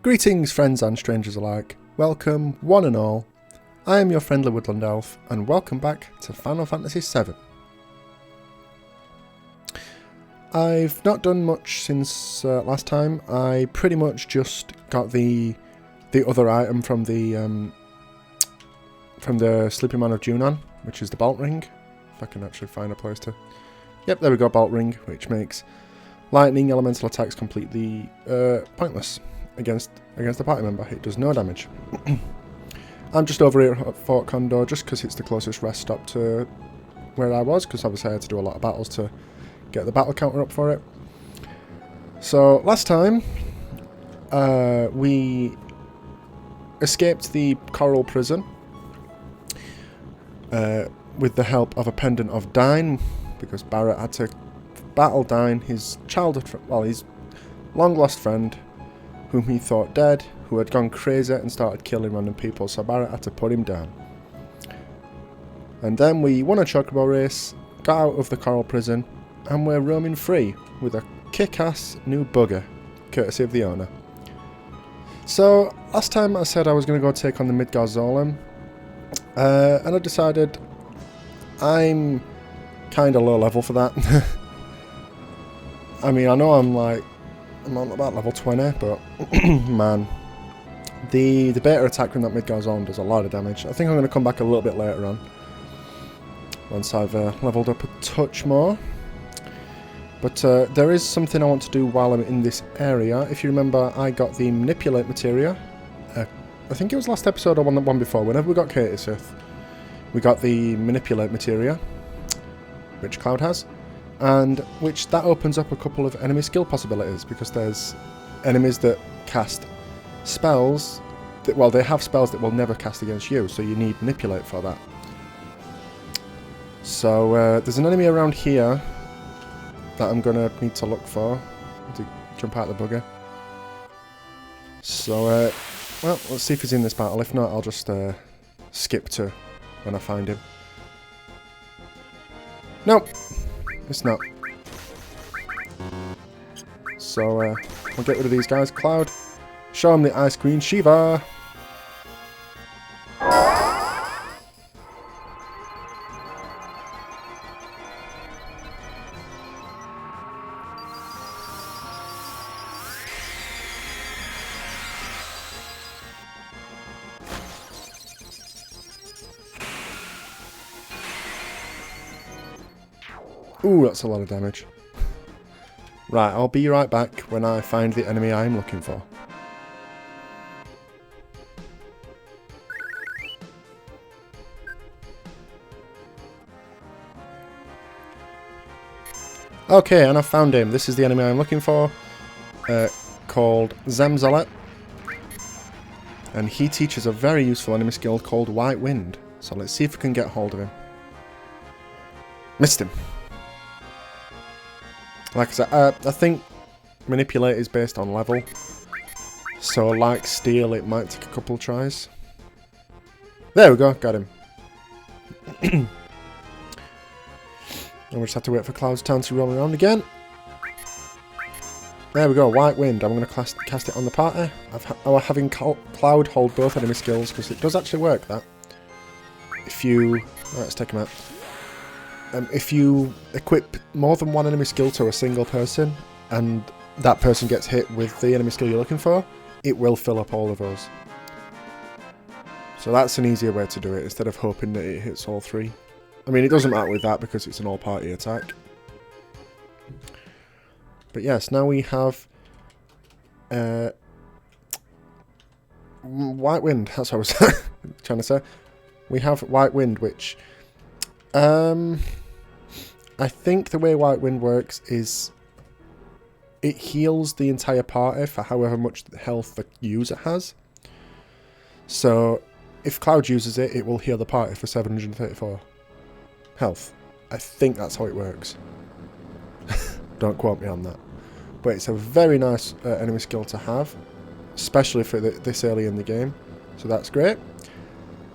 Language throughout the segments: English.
Greetings friends and strangers alike, welcome one and all, I am your friendly woodland elf and welcome back to Final Fantasy VII. I've not done much since last time. I pretty much just got the other item from the Sleeping Man of Junon, which is the Bolt Ring. If I can actually find a place to... Yep, there we go, Bolt Ring, which makes lightning elemental attacks completely pointless against a party member. It does no damage. I'm just over here at Fort Condor just because it's the closest rest stop to where I was, because obviously I had to do a lot of battles to get the battle counter up for it. So last time we escaped the coral prison with the help of a pendant of Dine, because Barrett had to battle Dine, his his long lost friend, whom he thought dead, who had gone crazy and started killing random people, so Barrett had to put him down. And then we won a chocobo race, got out of the coral prison, and we're roaming free with a kick-ass new bugger, courtesy of the owner. So, last time I said I was going to go take on the Midgar Zolom, and I decided I'm kind of low level for that. I mean, I know I'm on about level 20, but man, the beta attack from that Midgar Zolom does a lot of damage. I think I'm going to come back a little bit later on, once I've leveled up a touch more. But there is something I want to do while I'm in this area. If you remember, I got the Manipulate materia. I think it was last episode or one before. Whenever we got Katie Sith, we got the Manipulate materia, which Cloud has, and that opens up a couple of enemy skill possibilities, because there's enemies that cast spells that, well, they have spells that will never cast against you, so you need Manipulate for that. So there's an enemy around here that I'm going to need to look for to jump out the bugger. So, well, let's see if he's in this battle. If not, I'll just skip to when I find him. Nope, it's not. So, we'll get rid of these guys. Cloud, show him the Ice Queen Shiva! Ooh, that's a lot of damage. Right, I'll be right back when I find the enemy I'm looking for. Okay, and I've found him. This is the enemy I'm looking for, called Zemzalet. And he teaches a very useful enemy skill called White Wind. So let's see if we can get hold of him. Missed him. Like I said, I think Manipulate is based on level, so like Steel, it might take a couple of tries. There we go, got him. And we just have to wait for Cloud's turn to roll around again. There we go, White Wind. I'm going to cast it on the party. Having Cloud hold both enemy skills, because it does actually work, that. If you... let's take him out. If you equip more than one enemy skill to a single person, and that person gets hit with the enemy skill you're looking for, it will fill up all of those. So that's an easier way to do it, instead of hoping that it hits all three. I mean, it doesn't matter with that, because it's an all-party attack. But yes, now we have... White Wind, that's what I was trying to say. We have White Wind, which... I think the way White Wind works is it heals the entire party for however much health the user has. So if Cloud uses it, it will heal the party for 734 health. I think that's how it works. Don't quote me on that. But it's a very nice enemy skill to have, especially for this early in the game. So that's great.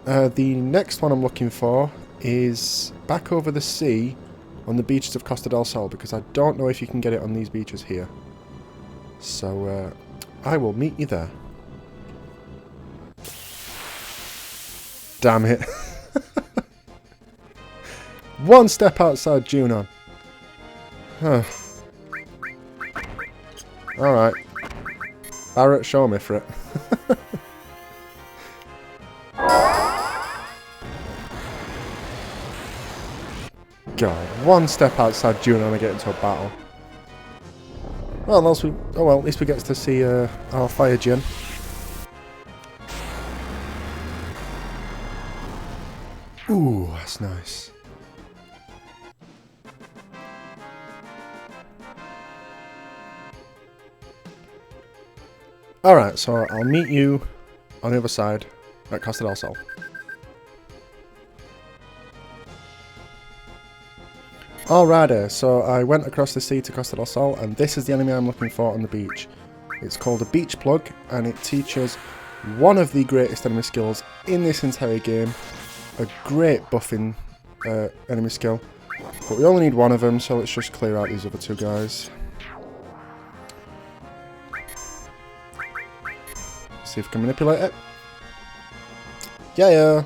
The next one I'm looking for is back over the sea on the beaches of Costa del Sol, because I don't know if you can get it on these beaches here. So I will meet you there. damn it. One step outside Junon. Huh. Alright. Barrett, show me for it. God, one step outside Junon and I get into a battle. Well, at least we get to see our fire gen. Ooh, that's nice. Alright, so I'll meet you on the other side at Costa del Sol. Alrighty, so I went across the sea to Costa del Sol, and this is the enemy I'm looking for on the beach. It's called a beach plug, and it teaches one of the greatest enemy skills in this entire game. A great buffing enemy skill. But we only need one of them, so let's just clear out these other two guys. See if we can manipulate it. Yeah.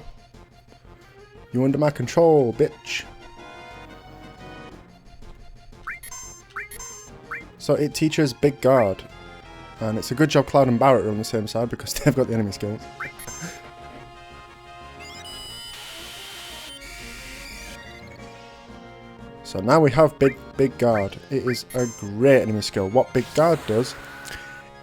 You under my control, bitch. So it teaches Big Guard. And it's a good job Cloud and Barrett are on the same side because they've got the enemy skills. So now we have Big Guard. It is a great enemy skill. What Big Guard does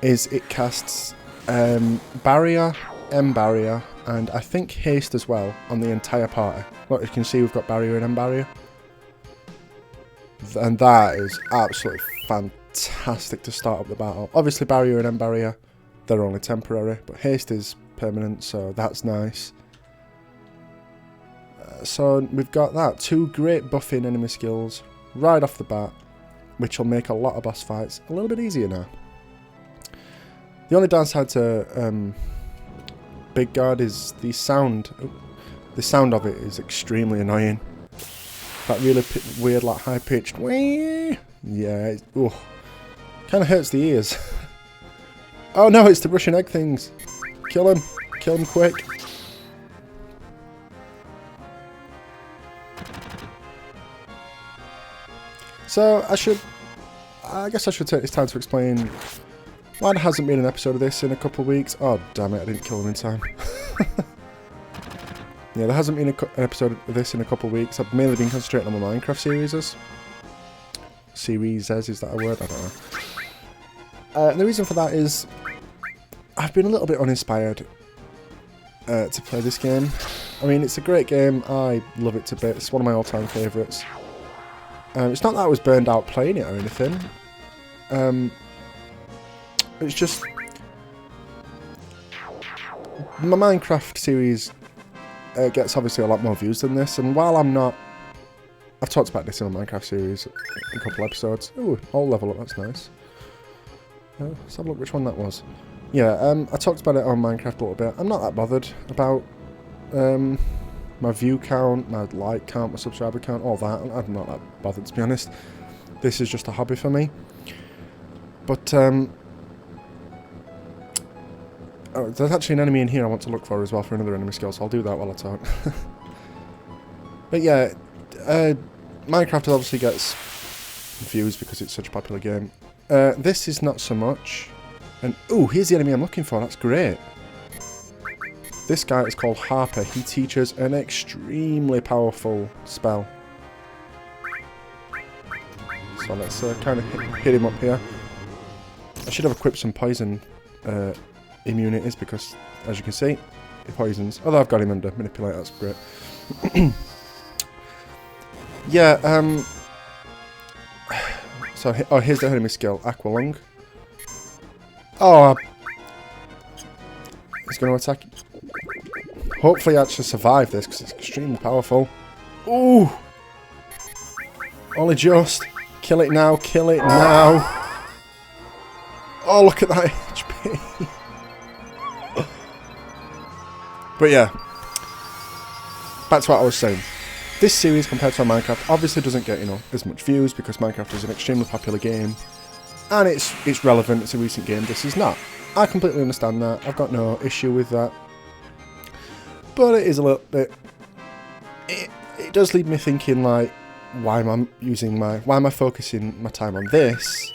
is it casts Barrier, M-Barrier, and I think Haste as well on the entire party. Look, you can see we've got Barrier and M-Barrier. And that is absolutely fantastic to start up the battle. Obviously Barrier and M-Barrier, they're only temporary, but Haste is permanent, so that's nice. So we've got that. Two great buffing enemy skills right off the bat, which will make a lot of boss fights a little bit easier now. The only downside to Big Guard is the sound. The sound of it is extremely annoying. That really weird, like high-pitched wee. Yeah, kind of hurts the ears. Oh no, it's the Russian egg things. Kill him quick. So I guess I should take this time to explain why there hasn't been an episode of this in a couple of weeks. Oh damn it, I didn't kill him in time. Yeah, there hasn't been an episode of this in a couple of weeks. I've mainly been concentrating on my Minecraft series, is that a word? I don't know. And the reason for that is I've been a little bit uninspired to play this game. I mean, it's a great game. I love it to bits. It's one of my all-time favourites. It's not that I was burned out playing it or anything. It's just my Minecraft series gets obviously a lot more views than this, and while I've talked about this in my Minecraft series in a couple episodes. Ooh, whole level up, that's nice. Let's have a look which one that was. Yeah, I talked about it on Minecraft a little bit. I'm not that bothered about my view count, my like count, my subscriber count, all that. I'm not that bothered, to be honest. This is just a hobby for me. But oh, there's actually an enemy in here I want to look for as well for another enemy skill, so I'll do that while I talk. But yeah, Minecraft obviously gets views because it's such a popular game. This is not so much. And ooh, here's the enemy I'm looking for. That's great. This guy is called Harper. He teaches an extremely powerful spell. So let's kind of hit him up here. I should have equipped some poison immunities because, as you can see, he poisons. Although I've got him under manipulate, that's great. Yeah, so, here's the enemy skill, Aqualung. Oh, he's going to attack. Hopefully I actually survive this because it's extremely powerful. Ooh! Only just. Kill it now, kill it now. Oh, look at that HP. But yeah, back to what I was saying. This series compared to Minecraft obviously doesn't get, as much views because Minecraft is an extremely popular game. And it's relevant, it's a recent game, this is not. I completely understand that, I've got no issue with that. But it is a little bit... It does leave me thinking, like, why am I focusing my time on this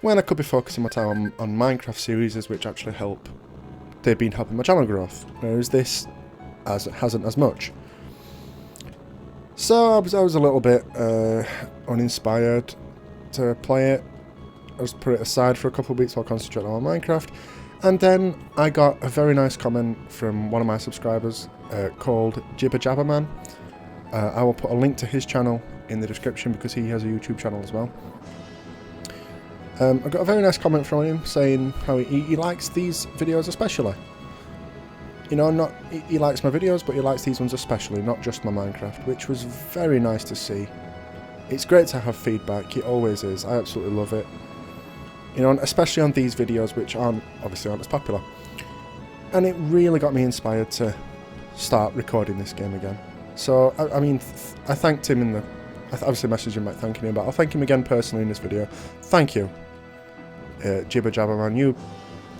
when I could be focusing my time on Minecraft series, which actually they've been helping my channel growth, whereas this hasn't as much. So I was a little bit uninspired to play it. I just put it aside for a couple of weeks while concentrating on Minecraft, and then I got a very nice comment from one of my subscribers called Jibber Jabber Man. I will put a link to his channel in the description because he has a YouTube channel as well. I got a very nice comment from him saying how he likes these videos especially. You know, he likes my videos, but he likes these ones especially, not just my Minecraft, which was very nice to see. It's great to have feedback, it always is. I absolutely love it. You know, especially on these videos, which obviously aren't as popular. And it really got me inspired to start recording this game again. So, I mean, I thanked him I obviously messaged him back thanking him, but I'll thank him again personally in this video. Thank you, Jibber Jabber Man.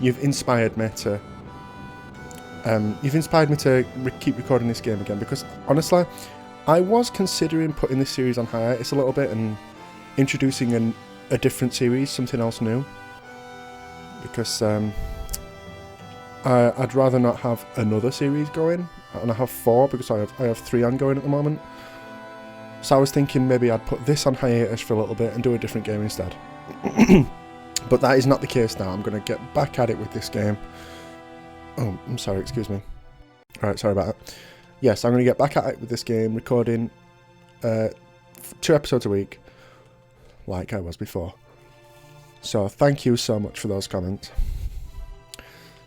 You've inspired me to... keep recording this game again, because honestly, I was considering putting this series on hiatus a little bit and introducing a different series, something else new, because I'd rather not have another series going, and I have 4 because I have 3 ongoing at the moment. So I was thinking maybe I'd put this on hiatus for a little bit and do a different game instead. But that is not the case now. I'm going to get back at it with this game. Oh, I'm sorry, excuse me. Alright, sorry about that. Yes, I'm going to get back at it with this game, recording 2 episodes a week, like I was before. So, thank you so much for those comments.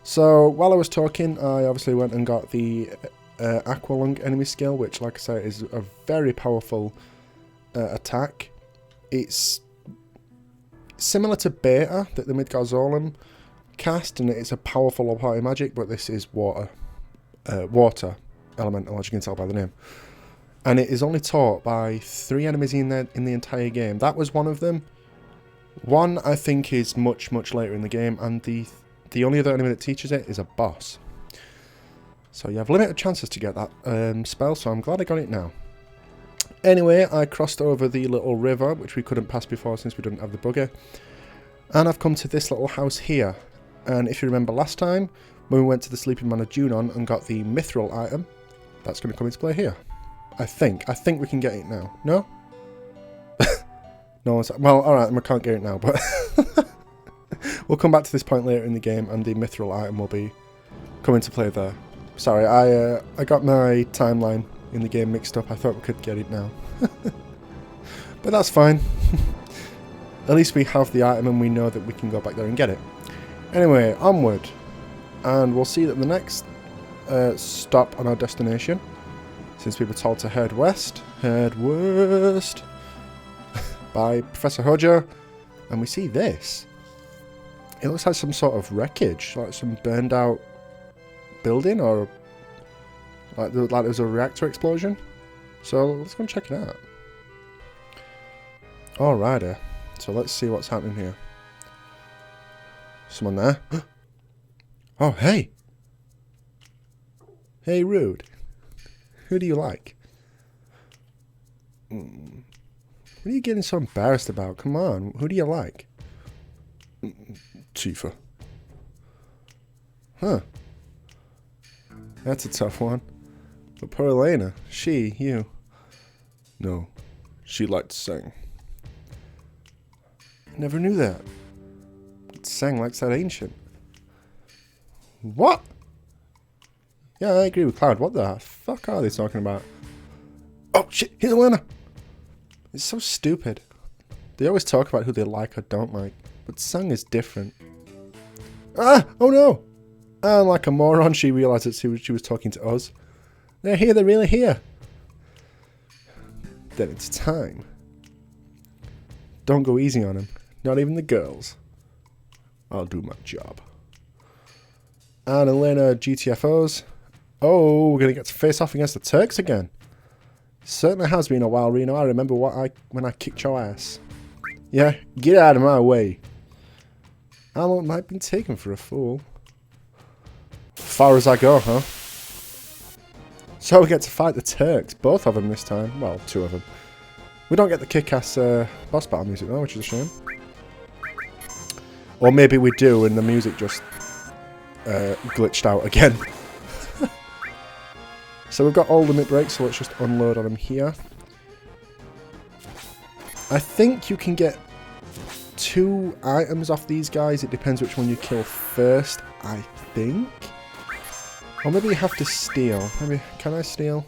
So, while I was talking, I obviously went and got the Aqualung enemy skill, which, like I say, is a very powerful attack. It's similar to Beta, that the Midgardsormr cast, and it's a powerful low party magic, but this is water elemental, as you can tell by the name, and it is only taught by 3 enemies in the entire game. That was one of them. One I think is much later in the game, and the only other enemy that teaches it is a boss. So you have limited chances to get that spell, so I'm glad I got it now. Anyway, I crossed over the little river, which we couldn't pass before since we didn't have the buggy, and I've come to this little house here. And if you remember last time, when we went to the Sleeping Man of Junon and got the mithril item, that's going to come into play here. I think we can get it now. No? No one's... Well, alright, we can't get it now, but... We'll come back to this point later in the game, and the mithril item will be coming to play there. Sorry, I got my timeline in the game mixed up. I thought we could get it now. But that's fine. At least we have the item and we know that we can go back there and get it. Anyway, onward, and we'll see that the next stop on our destination, since we were told to head west by Professor Hojo, and we see this. It looks like some sort of wreckage, like some burned out building, or like there was a reactor explosion. So let's go and check it out. Alrighty, so let's see what's happening here. Someone there. Oh, hey. Hey, rude. Who do you like? What are you getting so embarrassed about? Come on, who do you like? Tifa. Huh. That's a tough one. But poor Elena. You. No, she liked to sing. Never knew that. It sang like that ancient. What? Yeah, I agree with Cloud. What the fuck are they talking about? Oh shit, here's Elena! It's so stupid. They always talk about who they like or don't like, but Sang is different. Ah! Oh no! And like a moron, she realised that she was talking to us. They're here, they're really here! Then it's time. Don't go easy on him. Not even the girls. I'll do my job. And Elena GTFOs. Oh, we're going to get to face off against the Turks again. Certainly has been a while, Reno. I remember when I kicked your ass. Yeah, get out of my way. Alan might be taken for a fool. Far as I go, huh? So we get to fight the Turks, both of them this time. Well, two of them. We don't get the kick-ass boss battle music though, which is a shame. Or maybe we do and the music just glitched out again. So we've got all limit breaks, so let's just unload on them here. I think you can get 2 items off these guys. It depends which one you kill first, I think. Or maybe you have to steal. Maybe, can I steal?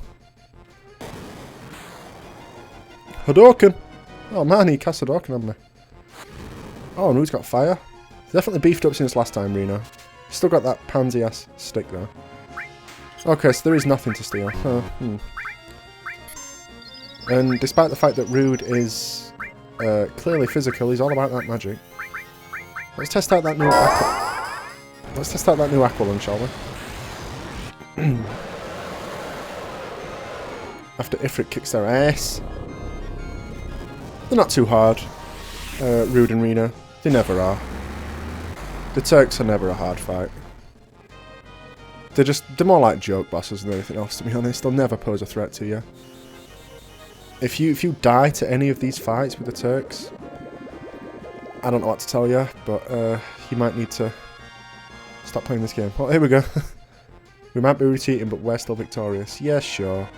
Hadouken! Oh man, he cast Hadouken on me. Oh, and who's got fire? Definitely beefed up since last time, Reno. Still got that pansy-ass stick though. Okay, so there is nothing to steal. And despite the fact that Rude is clearly physical, he's all about that magic. Let's test out that new Aqualung, shall we? After Ifrit kicks their ass. They're not too hard. Rude and Reno. They never are. The Turks are never a hard fight. They're more like joke bosses than anything else, to be honest. They'll never pose a threat to you. If you die to any of these fights with the Turks, I don't know what to tell you, but you might need to stop playing this game. Oh, here we go. We might be retreating, but we're still victorious. Yeah, sure.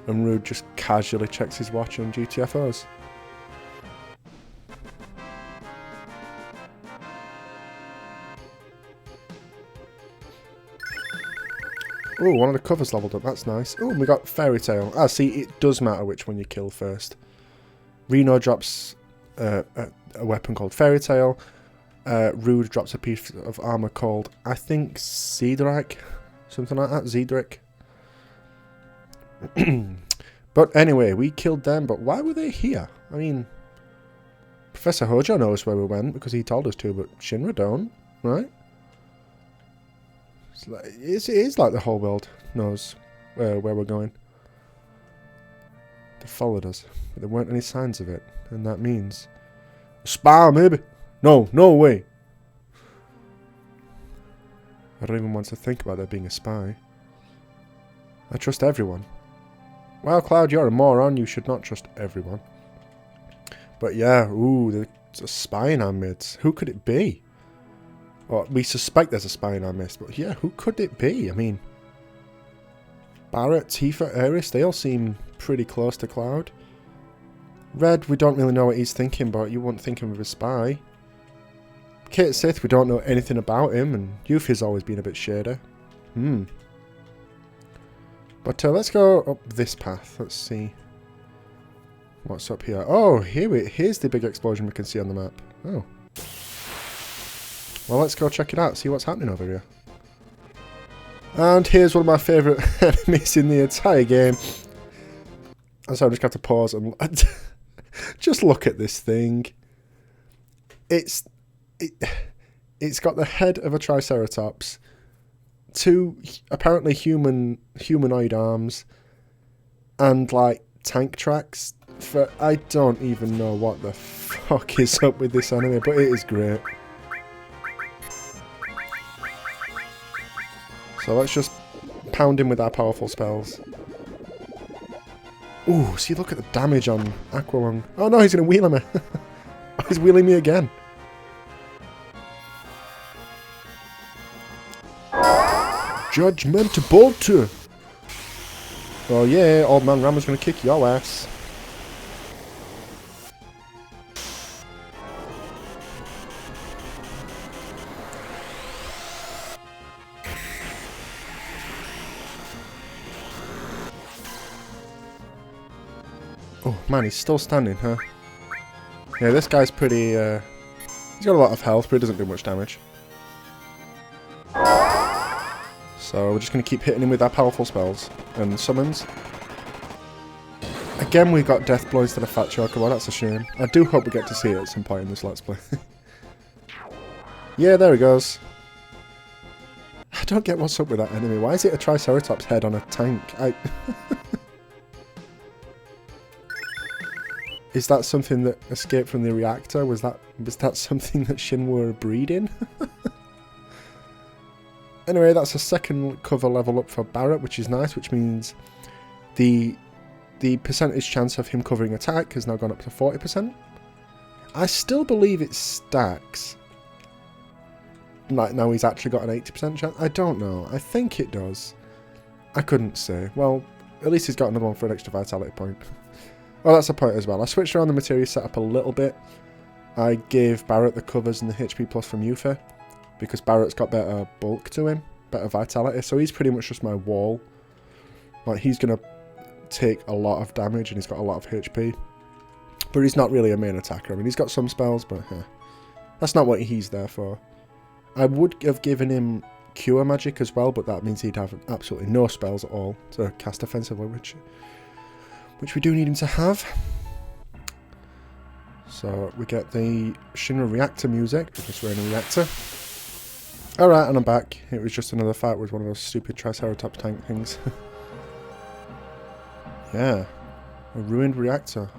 And Rude just casually checks his watch on GTFOs. Oh, one of the covers leveled up. That's nice. Oh, we got Fairy Tale. Ah, see, it does matter which one you kill first. Reno drops a weapon called Fairy Tale. Rude drops a piece of armor called, I think, Zedric. Something like that. Zedric. But anyway, we killed them, but why were they here? I mean, Professor Hojo knows where we went because he told us to, but Shinra don't, right? It is like the whole world knows where we're going. They followed us, but there weren't any signs of it, and that means a spy, maybe. No way. I don't even want to think about there being a spy. I trust everyone. Well, Cloud, you're a moron. You should not trust everyone. But yeah, ooh, there's a spy in our midst. Who could it be? Well, we suspect there's a spy in our midst, but yeah, who could it be? I mean, Barrett, Tifa, Aris, they all seem pretty close to Cloud. Red, we don't really know what he's thinking, but you wouldn't think him of a spy. Kate Sith, we don't know anything about him, and Yuffie's always been a bit shady. But let's go up this path. Let's see what's up here. Oh, here's the big explosion we can see on the map. Oh. Well, let's go check it out, see what's happening over here. And here's one of my favourite enemies in the entire game. And so I just have to pause and just look at this thing. It's got the head of a Triceratops, 2 apparently humanoid arms, and like tank tracks. For I don't even know what the fuck is up with this enemy, but it is great. So let's just pound him with our powerful spells. Ooh, see, look at the damage on Aqualung. Oh no, he's going to wheel me. He's wheeling me again. Judgment Bolter. Oh yeah, old man Rama's going to kick your ass. Oh man, he's still standing, huh? Yeah, this guy's pretty, he's got a lot of health, but he doesn't do much damage. So we're just going to keep hitting him with our powerful spells and summons. Again, we got Death Blow instead of Fat Chocobo, that's a shame. I do hope we get to see it at some point in this Let's Play. Yeah, there he goes. I don't get what's up with that enemy. Why is it a Triceratops head on a tank? Is that something that escaped from the reactor? Was that something that Shin were breeding? Anyway, that's a second cover level up for Barret, which is nice, which means the percentage chance of him covering attack has now gone up to 40%. I still believe it stacks. Like, now he's actually got an 80% chance. I don't know. I think it does. I couldn't say. Well, at least he's got another one for an extra vitality point. Oh, that's a point as well. I switched around the materia setup a little bit. I gave Barret the covers and the HP plus from Yuffie, because Barret's got better bulk to him, better vitality, so he's pretty much just my wall. Like, he's going to take a lot of damage and he's got a lot of HP. But he's not really a main attacker. I mean, he's got some spells, but that's not what he's there for. I would have given him Cure Magic as well, but that means he'd have absolutely no spells at all to cast offensively, which we do need him to have. So we get the Shinra reactor music, because we're in a reactor. Alright, and I'm back. It was just another fight with one of those stupid Triceratops tank things. Yeah, a ruined reactor.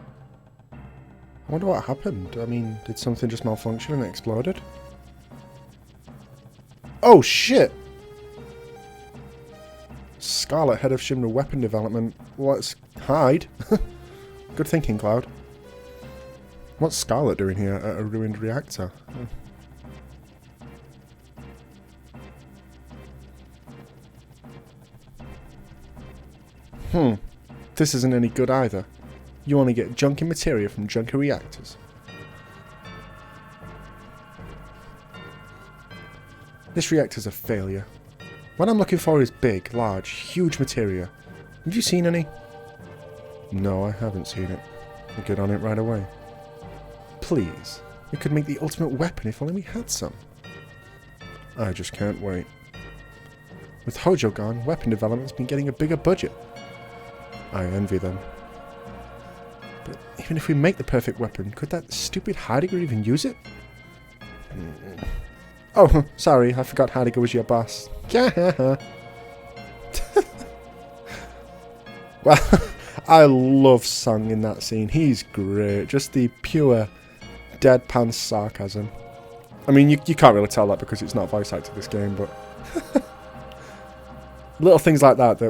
I wonder what happened. I mean, did something just malfunction and it exploded? Oh shit! Scarlet, head of Shinra weapon development. Let's hide. Good thinking, Cloud. What's Scarlet doing here at a ruined reactor? This isn't any good either. You only get junky materia from junky reactors. This reactor's a failure. What I'm looking for is big, large, huge materia. Have you seen any? No, I haven't seen it. I'll get on it right away. Please. We could make the ultimate weapon if only we had some. I just can't wait. With Hojo gone, weapon development's been getting a bigger budget. I envy them. But even if we make the perfect weapon, could that stupid Heidegger even use it? Oh, sorry, I forgot Heidegger was your boss. Well, I love Sung in that scene. He's great. Just the pure deadpan sarcasm. I mean, you can't really tell that because it's not voice acted this game, but little things like that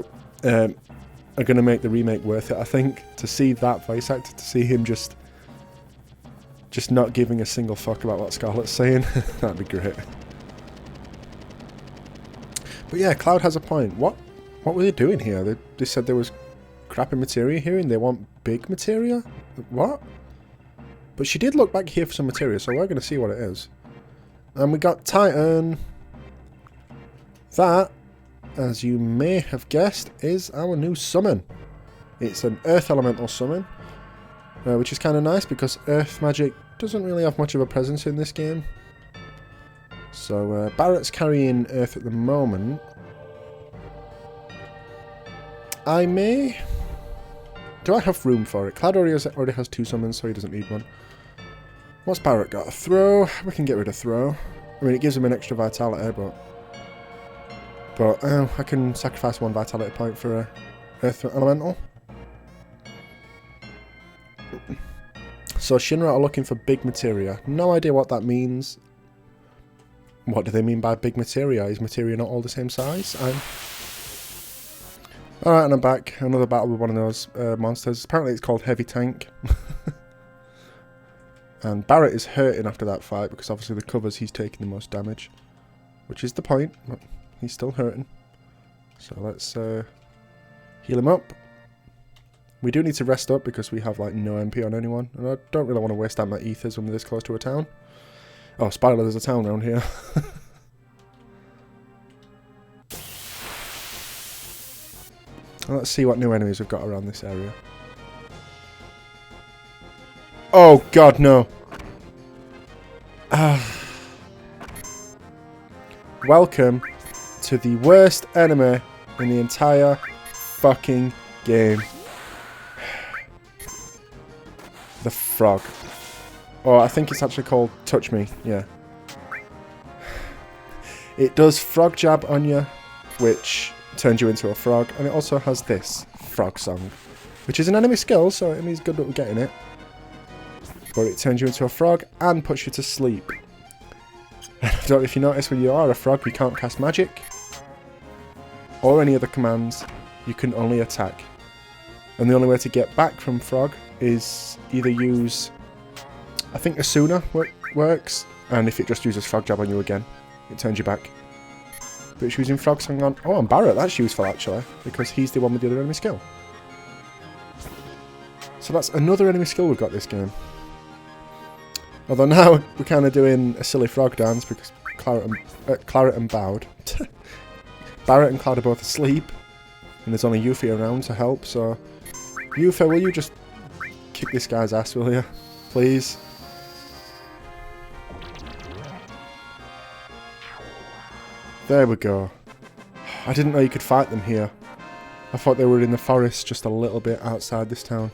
are going to make the remake worth it, I think. To see that voice actor, to see him just not giving a single fuck about what Scarlet's saying, that'd be great. But yeah, Cloud has a point. What were they doing here? They said there was crappy materia here and they want big materia? What? But she did look back here for some materia, so we're going to see what it is. And we got Titan. That, as you may have guessed, is our new summon. It's an Earth Elemental summon, which is kind of nice because Earth magic doesn't really have much of a presence in this game. So Barret's carrying Earth at the moment. Do I have room for it? Cloud already has 2 summons, so he doesn't need one. What's Barret got? A throw? We can get rid of throw. I mean, it gives him an extra vitality, but I can sacrifice 1 vitality point for a Earth Elemental. So Shinra are looking for big materia. No idea what that means. What do they mean by big materia? Is materia not all the same size? Alright, and I'm back. Another battle with one of those monsters. Apparently it's called Heavy Tank. And Barret is hurting after that fight because obviously the covers he's taking the most damage. Which is the point, but he's still hurting. So let's heal him up. We do need to rest up because we have like no MP on anyone. And I don't really want to waste out my ethers when we're this close to a town. Oh, spoiler, there's a town around here. Let's see what new enemies we've got around this area. Oh god, no. Welcome to the worst enemy in the entire fucking game. The frog. Oh, I think it's actually called Touch Me, yeah. It does frog jab on you, which turns you into a frog, and it also has this, frog song, which is an enemy skill, so it means good luck getting it. But it turns you into a frog and puts you to sleep. I don't know if you notice when you are a frog, you can't cast magic. or any other commands, you can only attack. And the only way to get back from Frog is either use, I think Asuna works, and if it just uses Frog Jab on you again, it turns you back. But it's using Frog Song on... Oh, and Barret, that's useful actually, because he's the one with the other enemy skill. So that's another enemy skill we've got this game. Although now we're kind of doing a silly frog dance because Claret and Bowed. Barret and Cloud are both asleep, and there's only Yuffie around to help, so... Yuffie, will you just kick this guy's ass, will you? Please? There we go. I didn't know you could fight them here. I thought they were in the forest just a little bit outside this town.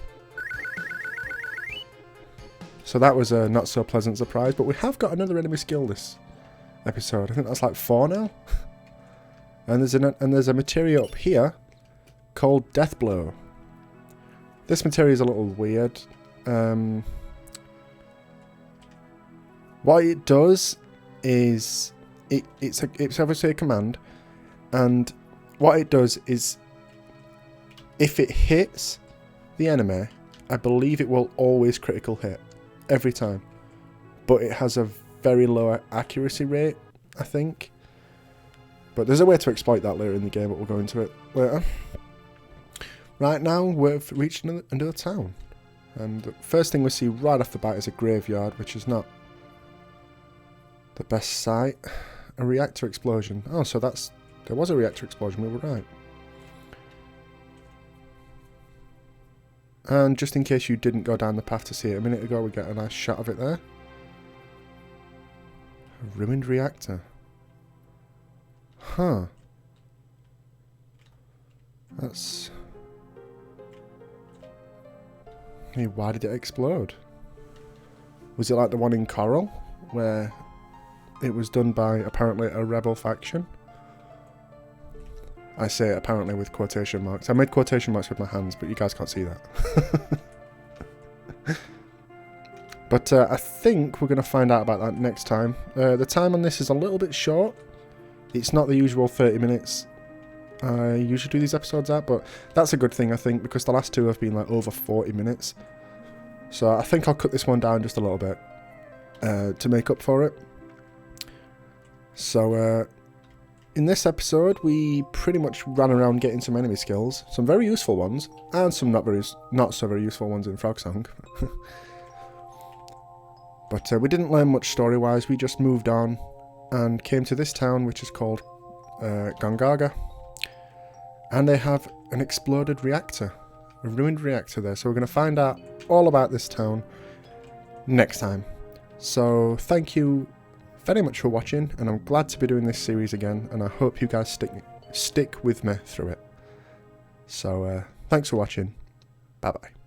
So that was a not so pleasant surprise, but we have got another enemy skill this episode. I think that's like 4 now. And there's a materia up here called Death Blow. This materia is a little weird. What it does is it's obviously a command, and what it does is if it hits the enemy, I believe it will always critical hit every time, but it has a very low accuracy rate, I think. But there's a way to exploit that later in the game, but we'll go into it later. Right now, we've reached another town. And the first thing we see right off the bat is a graveyard, which is not the best sight. A reactor explosion. Oh, so there was a reactor explosion, we were right. And just in case you didn't go down the path to see it a minute ago, we get a nice shot of it there. A ruined reactor. Huh. That's... I mean, why did it explode? Was it like the one in Coral, where it was done by apparently a rebel faction? I say apparently with quotation marks. I made quotation marks with my hands, but you guys can't see that. But I think we're going to find out about that next time. The time on this is a little bit short. It's not the usual 30 minutes I usually do these episodes at, but that's a good thing, I think, because the last two have been like over 40 minutes. So I think I'll cut this one down just a little bit to make up for it. So in this episode, we pretty much ran around getting some enemy skills, some very useful ones, and some not so very useful ones in Frog Song. But we didn't learn much story-wise. We just moved on and came to this town, which is called Gongaga. And they have an exploded reactor, a ruined reactor there. So we're going to find out all about this town next time. So thank you very much for watching, and I'm glad to be doing this series again, and I hope you guys stick with me through it. So thanks for watching. Bye bye.